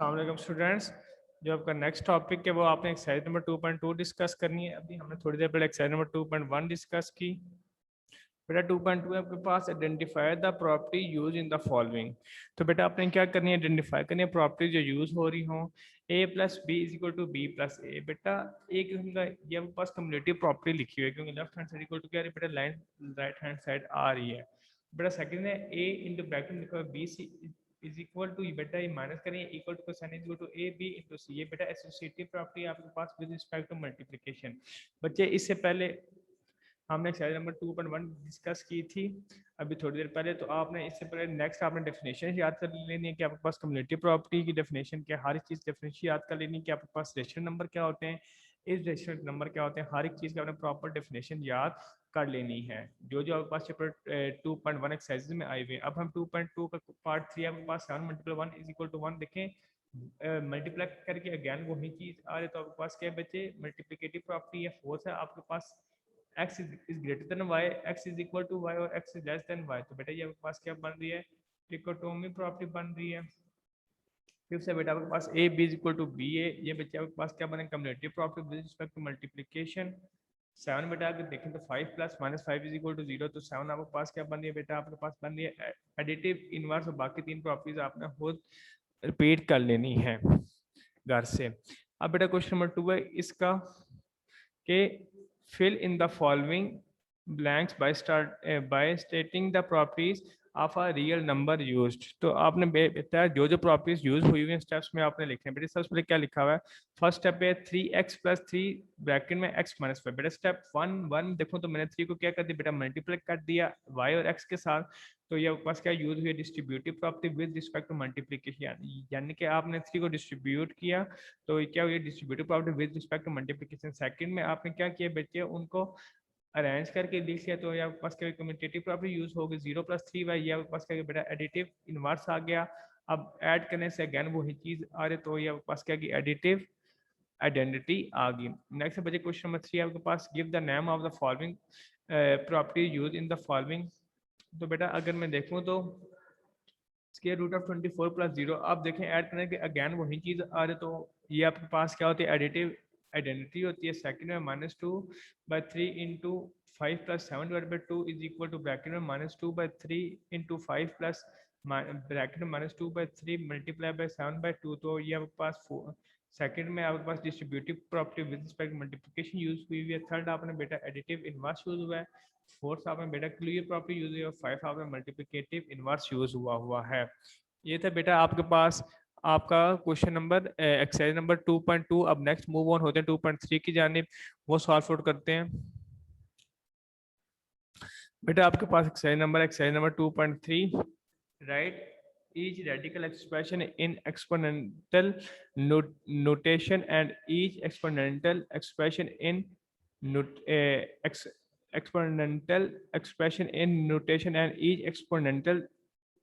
अस्सलाम वालेकुम स्टूडेंट्स। जो आपका नेक्स्ट टॉपिक है वो आपने एक्सरसाइज नंबर 2.2 डिस्कस करनी है। अभी हमने थोड़ी देर पहले एक्सरसाइज नंबर 2.1 डिस्कस की। बेटा 2.2 आपके पास identify the property use in the following. तो बेटा आपने क्या करनी है, आइडेंटिफाई करनी है प्रॉपर्टी जो यूज हो रही हो। a plus B is equal to B plus A. बेटा एक किस्म का ये आपके पास कम्युलेटिव प्रॉपर्टी लिखी हुई है, क्योंकि left hand side equal to क्या है बेटा, लाइन राइट हैंड साइड आ रही है। बेटा सेकंड है a इंटू ब्रैकेट में लिखा हुआ B C is equal to, बेटा ये माइनस करेंगे, equal to cosine is equal to A B into C. ये बेटा एसोसिएटिव प्रॉपर्टी आपके पास विद रिस्पेक्ट टू मल्टीप्लिकेशन। बच्चे इससे पहले हमने एक्सरसाइज नंबर 2.1 डिस्कस की थी अभी थोड़ी देर पहले। तो आपने इससे पहले नेक्स्ट आपने डेफिनेशन याद कर लेनी है कि आपके पास कम्युनिटी प्रॉपर्टी की डेफिनेशन क्या, हर एक चीज़ डेफिनेशन याद कर लेनी है कि आपके पास रेशनल नंबर क्या होते हैं, इस रेशनल नंबर क्या होते हैं, हर एक चीज़ की आपने प्रॉपर डेफिनेशन याद कर लेनी है जो जो आपके पास चैप्टर 2.1 एक्सरसाइज में आई हुई है। अब हम 2.2 का पार्ट 3 आपके पास 7 मल्टीपल 1 इज इक्वल टू 1 देखें, मल्टीप्लाई करके अगेन वही चीज आ रही है। तो आपके पास क्या है बच्चे, मल्टीप्लिकेटिव प्रॉपर्टी या फोर्स है आपके पास, x is greater than y, x is equal to y और x is less than y। तो बेटा ये आपके पास क्या बन रही है, ट्रिकोटोमी प्रॉपर्टी बन रही है। फिर से बेटा आपके पास a b is equal to b a, ये बच्चे आपके पास क्या बने, cumulative property with respect to multiplication. 7 बेटा अगर देखें तो 5 plus minus 5 is equal to 0। तो 7 आपके पास क्या बन रही है बेटा, आपके पास बन रही है एडिटिव इनवर्स, और बाकी तीन प्रॉपर्टीज आपने खुद रिपीट कर लेनी है घर से। अब बेटा क्वेश्चन नंबर 2 है इसका कि fill in the following blanks by stating the properties of a real number used। तो आपने बताया जो जो प्रॉपर्टीज यूज हुई हुई हैं स्टेप्स में आपने लिखे हैं। बेटा सबसे पहले क्या लिखा हुआ है, फर्स्ट स्टेप है 3x प्लस 3 ब्रैकेट में x माइनस 5। बेटा स्टेप 1 देखो तो मैंने 3 को क्या कर दिया बेटा, मल्टीप्लाई कर दिया y और x के साथ। तो ये आपके पास क्या यूज हुई है, distributive property with respect to multiplication, यानी कि आपने 3 को डिस्ट्रीब्यूट किया तो क्या हुई, distributive property with respect to multiplication. Second में आपने क्या किया बच्चे, उनको अरेंज करके लिख लिया। तो ये आपके पास क्या कम्यूटेटिव प्रॉपर्टी यूज होगी, 0 प्लस 3y, ये आपके पास क्या बेटा एडिटिव इनवर्स आ गया। अब ऐड करने से अगेन वही चीज आ रही, तो ये आपके पास क्या की एडिटिव आइडेंटिटी आ गई। नेक्स्ट बच्चे क्वेश्चन नंबर 3 आपके पास, give the name of the following property use in the following. तो बेटा अगर मैं देखूं तो स्क्वायर रूट ऑफ 24 प्लस 0, आप देखें ऐड करने के अगेन वही चीज आ रही। तो ये आपके पास क्या होती है, एडिटिव आइडेंटिटी होती है। सेकंड में minus 2/3 into 5 plus 7/2 is equal to bracket में माइनस 2/3 इंटू 5 प्लस ब्रैकेट में माइनस 2/3 मल्टीप्लाई बाय 7/2। तो ये आपके पास सेकंड में आपके पास distributive property with respect multiplication use हुई है। थर्ड आपने बेटा एडिटिव इनवर्स यूज हुआ है। फोर्थ आपने बेटा क्लियर प्रॉपर्टी यूज हुई है। 5 आपने मल्टीप्लिकेटिव इनवर्स यूज हुआ है। ये था बेटा आपके पास आपका क्वेश्चन नंबर एक्सरसाइज नंबर 2.2। अब नेक्स्ट मूव ऑन होते हैं 2.3 की जानिब, वो सॉल्व आउट करते हैं। बेटा आपके पास exercise number 2.3, right, each radical expression in exponential notation and each exponential expression in exponential expression in notation and each exponential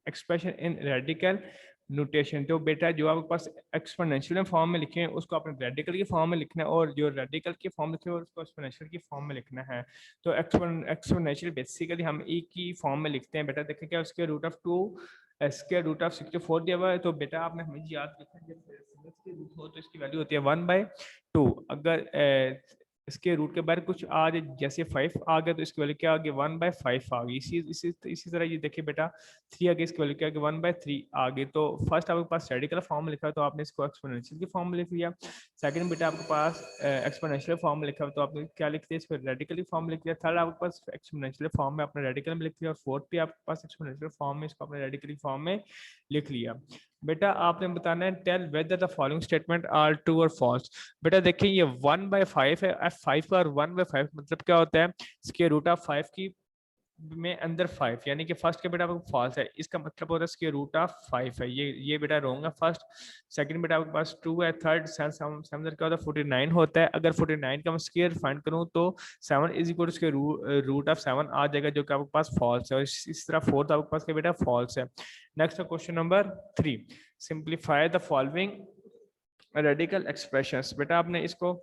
expression in radical notation. तो बेटा जो आपके पास एक्सपोनेंशियल फॉर्म में लिखे हैं उसको आपने रेडिकल की फॉर्म में लिखना है, और जो रेडिकल की फॉर्म लिखे हैं उसको एक्सपोनेंशियल की फॉर्म में लिखना है। तो एक्सपोनेंशियल बेसिकली हम e की फॉर्म में लिखते हैं। बेटा देखें क्या, उसके root of 2 square root of 64 दिया हुआ है। तो बेटा आपने हमें याद रखना है जब इसके रूट हो तो इसकी वैल्यू होती है 1/2। अगर इसके रूट के बाहर कुछ आ जाए, जैसे 5 आ गया तो इसकी वैल्यू क्या आ गई, 1/5 आ गई। इसी तरह ये देखिए बेटा 3 आ गई, इसकी वैल्यू क्या आ गई, 1/3 आ गई। तो फर्स्ट आपके पास रेडिकल फॉर्म में लिखा है तो आपने इसको एक्सपोनेंशियल की फॉर्म में लिख लिया। सेकंड बेटा आपके पास एक्सपोनेंशियल फॉर्म में लिखा है तो आपने क्या लिख दिया, इसको रेडिकल फॉर्म में लिख लिया। थर्ड आपके पास एक्सपोनेंशियल फॉर्म में आपने रेडिकल में लिख लिया, और फोर्थ भी आपके पास एक्सपोनेंशियल फॉर्म में इसको आपने रेडिकल फॉर्म में लिख लिया। बेटा आपने बताना है tell whether the following statement are true और फॉल्स। बेटा देखिए ये 1/5 है, F5 का, और 1/5 मतलब क्या होता है, स्क्वायर रूट ऑफ 5 की में अंदर 5, यानी कि फर्स्ट का बेटा आपको फॉल्स है, इसका मतलब होता है स्क्वायर रूट ऑफ 5 है। ये बेटा रॉन्ग है फर्स्ट। सेकंड बेटा आपके पास 2 है। थर्ड 7 क्या होता है 49 होता है। अगर 49 का मैं स्क्वायर फाइंड करूं तो 7 is equal to root of 7 आ जाएगा, जो कि आपके पास फॉल्स है। और इस तरह फोर्थ आपके पास क्या बेटा फॉल्स है। Next question number 3, simplify the following radical expressions. बेटा आपने इसको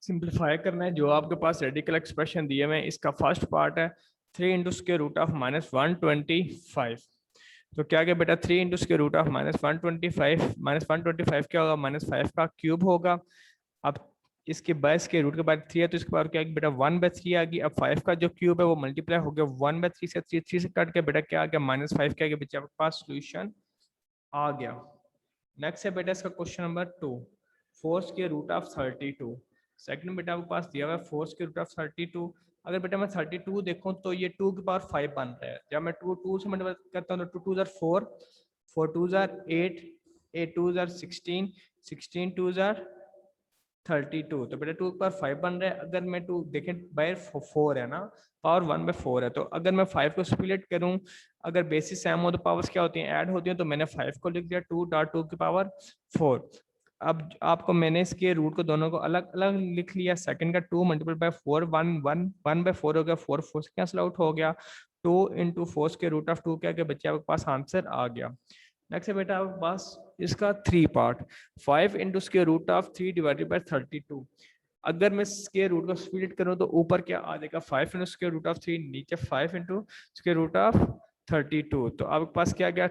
सिंप्लीफाई करना है। जो आपके पास रेडिकल एक्सप्रेशन दिए हुए हैं, इसका फर्स्ट पार्ट है 3 इंटू स्क्वायर रूट ऑफ -125। तो क्या गया बेटा 3 इंटू स्क्वायर रूट ऑफ -125, -125 क्या होगा, -5 का क्यूब होगा। अब इसके बस के रूट के बाद 3 है तो इसके बाद क्या बेटा 1/3 आ गई। अब 5 का जो क्यूब है वो मल्टीप्लाई हो गया 1/3 से, 3 से कट के बेटा क्या आ गया -5 क्या आ गया बच्चे आपके पास सोल्यूशन आ गया। नेक्स्ट है बेटा इसका question number 2, 4 square root of 32। Second बेटा आपके पास दिया हुआ है 4 स्क्वायर रूट ऑफ 32। अगर बेटा मैं 32 देखूं तो ये 2 की पावर 5 बन रहा है। जब मैं 2 से मल्टीप्लाई करता हूं तो 2 2 4, 4 2 8, 8 2 16, 16 2 32। तो बेटा 2 की पावर 5 बन रहा है। अगर मैं 2 देखें बाय 4 है ना, पावर 1/4 है, तो अगर मैं 5 को स्प्लिट करूं, अगर बेसिस सेम हो तो पावर्स क्या होती हैं, ऐड होती हैं। तो मैंने 5 को लिख दिया 2 की पावर 4। अब आपको मैंने इसके रूट को दोनों को अलग अलग लिख लिया। सेकंड का 2 मल्टीपल बाय 4, 1/4 हो गया, 4 4 से कैंसिल आउट हो गया। 2 इंटू 4 के रूट ऑफ 2 क्या गया बच्चे आपके पास आंसर आ गया। नेक्स्ट है बेटा आपके पास इसका 3 part, 5 into square root of 3 divided by 32। अगर मैं स्क्वायर रूट को स्प्लिट करूं तो ऊपर क्या आ जाएगा 5 इंटू स्क्वायर रूट ऑफ 3, नीचे 5 इंटू स्क्वायर रूट ऑफ 32। तो आपके पास क्या गया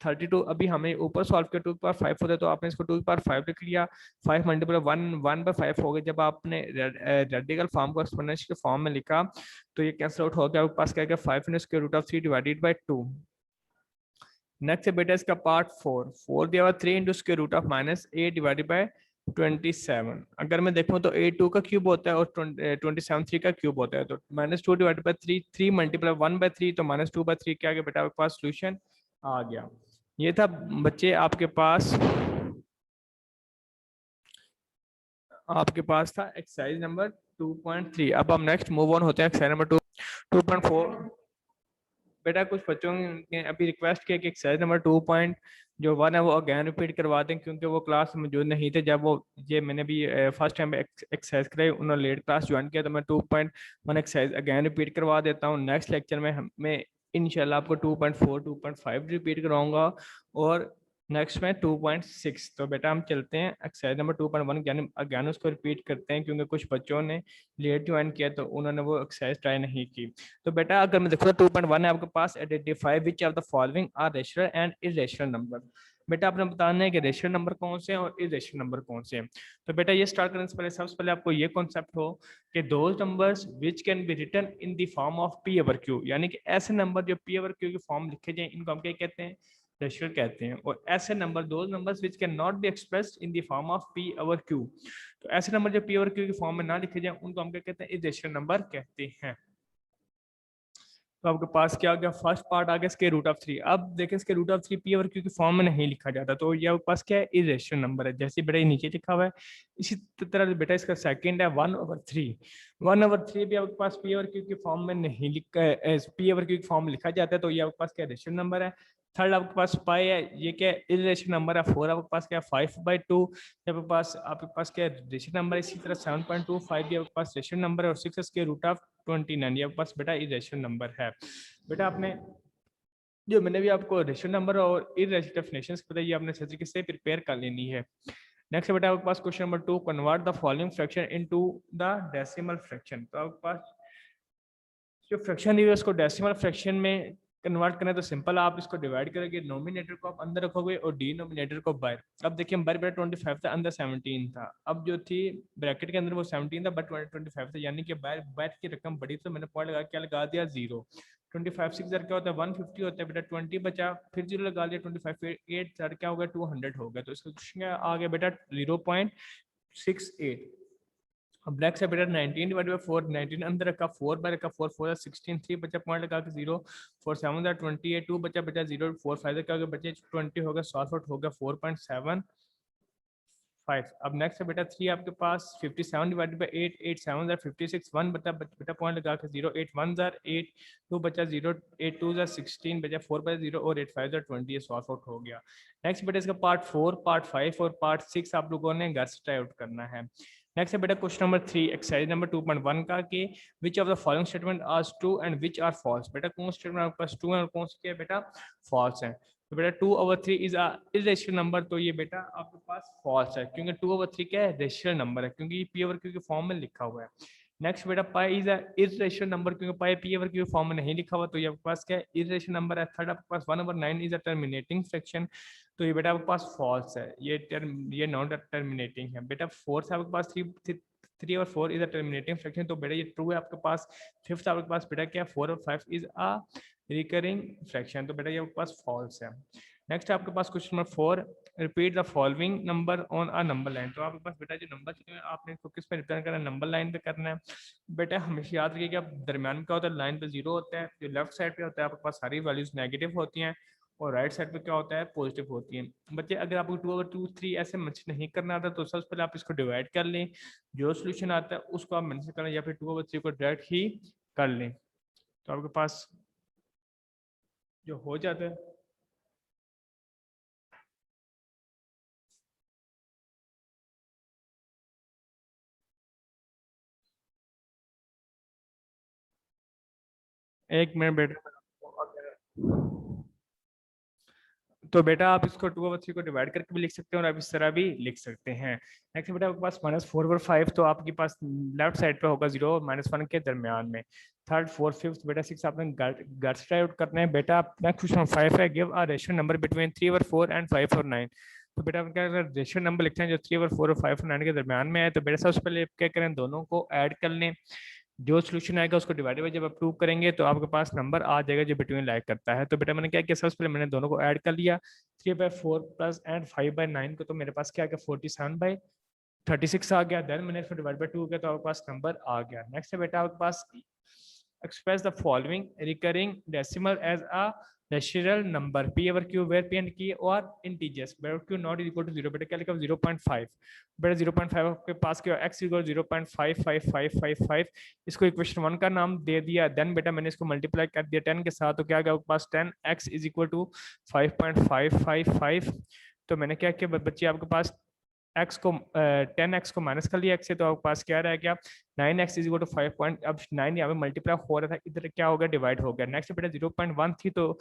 32। अभी हमें ऊपर सॉल्व किया 2 की पावर 5 होता है तो आपने इसको 2 की पावर 5 लिख लिया। 5 मल्टीपल 1/5 हो गया। जब आपने रेडिकल फॉर्म को एक्सपोनेंशियल फॉर्म में लिखा तो ये कैंसिल आउट हो गया। आपके पास क्या गया 5 into square root of 3 divided by 2। Next है बेटा इसका पार्ट 4, 4 दिया हुआ 3 into square root of -8 divided by 27। अगर मैं देखूं तो 8 2 का क्यूब होता है और 27 3 का क्यूब होता है। तो -2 डिवाइडेड बाय 3, 3 मल्टीप्लाई 1/3 तो -2/3 क्या आ गया बेटा आपके पास सोल्यूशन आ गया। ये था बच्चे आपके पास था एक्सरसाइज नंबर 2.3। अब हम नेक्स्ट मूव ऑन होते हैं एक्सरसाइज नंबर 2.4। बेटा कुछ बच्चों ने अभी रिक्वेस्ट किया कि एक्सरसाइज नंबर 2.1 है वो अगेन रिपीट करवा दें, क्योंकि वो क्लास मौजूद नहीं थे जब वो ये मैंने भी फर्स्ट टाइम एक्सरसाइज कराई, उन्होंने लेट क्लास ज्वाइन किया। तो मैं 2.1 एक्सरसाइज अगेन रिपीट करवा देता हूँ। नेक्स्ट लेक्चर में मैं इंशाल्लाह आपको 2.4 2.5 रिपीट कराऊंगा और नेक्स्ट में 2.6। तो बेटा हम चलते हैं एक्सरसाइज नंबर 2.1 यानी अगेन उसको रिपीट करते हैं, क्योंकि कुछ बच्चों ने लेट ज्वाइन किया तो उन्होंने वो एक्सरसाइज ट्राई नहीं की। तो बेटा अगर मैं देखूँ 2.1 है आपके पास, identify which of the following are rational and irrational number. बेटा आपने बताना है कि रेशनल नंबर कौन से हैं और इरेशनल नंबर कौन से हैं। तो बेटा ये स्टार्ट करने से पहले सबसे पहले आपको ये कॉन्सेप्ट हो कि those numbers which can be written in the form of P over Q, यानी कि ऐसे नंबर जो पी ओवर क्यू की फॉर्म लिखे जाए इनको हम क्या कहते हैं, रेशनल कहते हैं। और ऐसे number those numbers which can not be expressed in the form of P over Q, तो ऐसे नंबर जो पी ओवर क्यू की फॉर्म में ना लिखे जाए उनको हम क्या कहते हैं, इरेशनल नंबर कहते हैं। तो आपके पास क्या आ गया, फर्स्ट पार्ट आ गया स्क्वायर रूट ऑफ 3। अब देखें square root of 3 P over Q की फॉर्म में नहीं लिखा जाता, तो ये आपके पास क्या है, इरेशनल नंबर है, जैसे बेटा ये नीचे लिखा हुआ है। इसी तरह बेटा इसका सेकंड है 1/3। 1/3 भी आपके पास पी ओवर क्यू की फॉर्म में नहीं लिखा, पी ओवर क्यू की फॉर्म में लिखा जाता है, तो ये आपके पास क्या रेशनल नंबर है। थर्ड आपके पास पाई है, ये क्या इरेशनल नंबर है। 4 आपके पास क्या 5/2, आपके पास क्या रेशनल नंबर है। इसी तरह 7.25 भी आपके पास रेशनल नंबर है और 6 स्क्वायर रूट ऑफ 29 ये आपके पास बेटा इरेशनल नंबर है। बेटा आपने जो मैंने भी आपको रेशनल नंबर और इरेशनल डेफिनेशंस बताई आपने अच्छे तरीके से प्रिपेयर कर लेनी है। नेक्स्ट बेटा आपके पास question number 2, convert the following fraction into the decimal fraction. तो आपके पास जो फ्रैक्शन दी है उसको डेसिमल फ्रैक्शन में कन्वर्ट करना है तो सिंपल आप इसको डिवाइड करोगे, नोमिनेटर को आप अंदर रखोगे और डिनोमिनेटर को बाहर। अब देखिए बाहर बेटा 25 था, अंदर 17 था। अब जो थी ब्रैकेट के अंदर वो 17 था बट 25 था, यानी कि बाहर बाहर की रकम बड़ी, तो मैंने पॉइंट लगा क्या लगा दिया 0। 25 6 क्या होता है 150 होता है बेटा, 20 बचा फिर 0 लगा दिया, 25 8 क्या हो गया 200 हो गया। तो इसका आ गया बेटा 0.68। अब नेक्स्ट है बेटा 19 डिवाइडेड बाय 4, 19 अंदर रखा, 4 बाय रखा, 4 4 16, 3 बचा पॉइंट लगा के 0, 4 7 28, 2 बचा 0, 4 5 क्या हो गया बचे 20 हो गया, सॉल्व आउट हो गया 4.75। अब नेक्स्ट है बेटा 3 आपके पास 57 डिवाइडेड बाय 8, 8 7 56, 1 बेटा पॉइंट लगा के 0, 8 1 8, 2 बचा 0, 8 2 16 बचा 4 बाय 0 और 8 5 20, ये सॉल्व आउट हो गया। नेक्स्ट बेटा इसका पार्ट 4, पार्ट 5 और पार्ट 6 आप लोगों ने घर से ट्राई आउट करना है। नेक्स्ट है बेटा क्वेश्चन नंबर 3 एक्सरसाइज नंबर 2.1 का कि which of the following statement are true and which are false. बेटा कौन स्टेटमेंट आपके पास ट्रू है और कौन से क्या है बेटा फॉल्स है। तो बेटा 2/3 इज अ इरेशनल नंबर, तो ये बेटा आपके पास फॉल्स है, क्योंकि 2/3 क्या है रेशनल नंबर है, क्योंकि ये पी ओवर क्यू के फॉर्म में लिखा हुआ है। नेक्स्ट बेटा पाई इज इरेशनल नंबर, क्योंकि पाई पी ओवर क्यू फॉर्म में नहीं लिखा हुआ, तो ये आपके पास क्या है, इरेशनल नंबर है। थर्ड आपके पास 1/9 इज अ टर्मिनेटिंग फ्रैक्शन, तो ये बेटा आपके पास फॉल्स है, ये नॉन टर्मिनेटिंग है। बेटा फोर्थ आपके पास 3/4 इज अ टर्मिनेटिंग फ्रैक्शन, तो बेटा ये ट्रू है आपके पास। फिफ्थ आपके पास बेटा क्या, 4/5 इज अ रिकरिंग फ्रैक्शन, तो बेटा ये आपके पास फॉल्स है। नेक्स्ट आपके पास question number 4, repeat the following number on a number line, तो आपके पास बेटा जो नंबर चाहिए आपने इसको किस पे रिटर्न करना है, नंबर लाइन पे करना है। बेटा हमेशा याद रखिए कि आप दरमियान में क्या होता है, लाइन पे 0 होता है, जो लेफ्ट साइड पे होता है आपके पास सारी वैल्यूज नेगेटिव होती हैं, और राइट साइड पे क्या होता है, पॉजिटिव होती है। बच्चे अगर आपको 2/2 3 ऐसे मैंशन नहीं करना आता, तो सबसे पहले आप इसको डिवाइड कर लें, जो सोल्यूशन आता है उसको आप मैंशन कर लें, या फिर 2/3 को डायरेक्ट ही कर लें, तो आपके पास जो हो जाता है। एक मिनट बेटा, तो बेटा आप इसको 2/3 को डिवाइड करके भी लिख सकते हैं और आप इस तरह भी लिख सकते हैं। नेक्स्ट बेटा आपके पास -4/5, तो आपके पास लेफ्ट साइड पे होगा 0 और -1 के दरमियान में। थर्ड फोर्थ फिफ्थ बेटा 6 आपने गट्स ट्राई आउट करना है। बेटा नेक्स्ट क्वेश्चन 5 है, give a ratio number between 3/4 and 5/9, तो बेटा क्या अगर रेशियो नंबर लिखते हैं जो 3/4 और 5/9 के दरमियान में है, तो बेटा सबसे पहले क्या करें, दोनों को ऐड कर लें, जो सोल्यूशन आएगा उसको डिवाइड बाई जब आप प्रूव करेंगे तो आपके पास नंबर आ जाएगा जो बिटवीन लाइक करता है। तो बेटा मैंने क्या किया, सबसे पहले मैंने दोनों को ऐड कर लिया, 3/4 प्लस एंड 5/9 को, तो मेरे पास क्या आ गया, 47/36 आ गया। देन मैंने इसको डिवाइड बाई 2 किया तो आपके पास नंबर आ गया। नेक्स्ट है बेटा आपके पास express the following recurring decimal as a natural number p over q where p and q are integers, where q not is equal to 0, बेटा क्या लिखा 0.5, बेटा 0.5 आपके पास क्या, x इक्वल 0.55555, इसको इक्वेशन 1 का नाम दे दिया। देन बेटा मैंने इसको मल्टीप्लाई कर दिया 10 के साथ, तो क्या गया आपके पास 10x इज इक्वल टू 5.555, तो मैंने क्या किया बच्चे आपके पास x को 10x को माइनस कर लिया x से, तो आपके पास क्या रह गया 9x इज इक्वल टू 5 अब 9 यहाँ पे मल्टीप्लाई हो रहा था, इधर क्या हो गया, डिवाइड हो गया। नेक्स्ट बेटा 0.1 थी, तो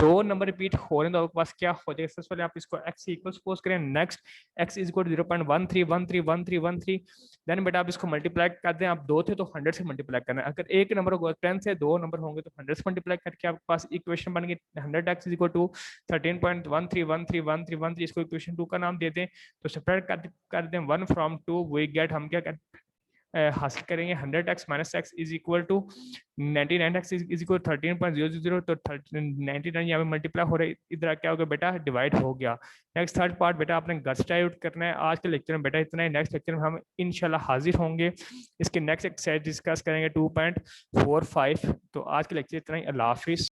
दो नंबर रिपीट हो रहे हैं तो आपके पास क्या हो जाएगा, सबसे पहले आप इसको x इक्वल सपोज करें, next x is equal to 0.13131313, then बेटा आप इसको मल्टीप्लाई कर दें, आप दो थे तो 100 से मल्टीप्लाई करना है, अगर एक नंबर होगा 10 से, दो नंबर होंगे तो 100 से मल्टीप्लाई करके आपके पास इक्वेशन बन गई 100x इज इक्वल टू 13.131313, इसको इक्वेशन 2 का नाम दे दें, तो सब्ट्रैक्ट कर दें 1 फ्रॉम 2, वी गेट, हम क्या हासिल करेंगे 100x minus x is equal to 99x is equal 13.000, तो 99 यहाँ पे मल्टीप्लाई हो रहा है, इधर क्या हो गया बेटा, डिवाइड हो गया। नेक्स्ट थर्ड पार्ट बेटा आपने गट्स ट्राई आउट करना है। आज के लेक्चर में बेटा इतना ही, नेक्स्ट लेक्चर में हम इंशाल्लाह हाजिर होंगे, इसके नेक्स्ट एक्सरसाइज डिस्कस करेंगे 2.45, तो आज के लेक्चर इतना ही, अल्लाह हाफिज।